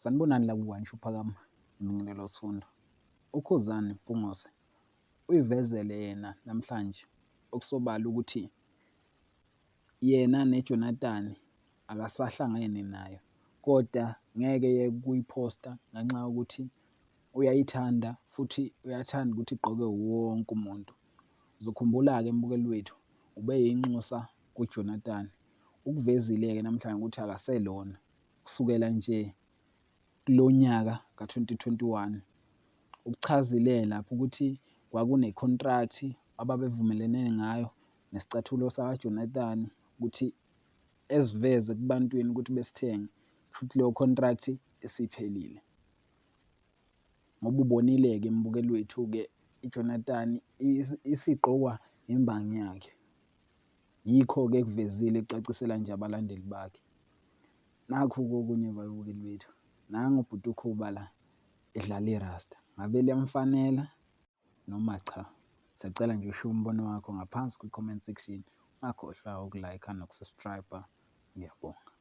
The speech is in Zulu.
Sanibonani la kuWine Phakama Imingenelo Sifundo. UKhuzani Mpungose uyivezele yena namhlanje okusobala ukuthi yena neJonathan akasahlangene nayo, kodwa ngeke yeke ukuyiphosta ngenxa yokuthi uyayithanda futhi uyathanda ukuthi igqoke wonke umuntu. Uzokhumbula-ke mbukeli wethu, ube yinxusa kuJonathan. Ukuvezile-ke namhlanje ukuthi akaselona kusukela nje kulo nyaka ka-2021. Ukuchazile lapho ukuthi kwakune-contract ababevumelene ngayo nesicathulo sakaJonathan ukuthi esiveze kubantwini ukuthi besithenge, kushuthi leyo contract isiphelile. Ngoba ubonile-ke mbukeli wethu-ke iJonathan isigqokwa imbangi yakhe. Yikho-ke ekuvezile ekucacisela nje abalandeli bakhe. Nakhu-ke okunye babukeli bethu, nangu ubhuti uKhuba la edlala irasta. Ngabe liyamfanela noma cha? Siyacela nje ushiye umbono wakho ngaphansi kwi-comment section. Ungakhohlwa uku-like-a noku-subscribe-a. Ngiyabonga.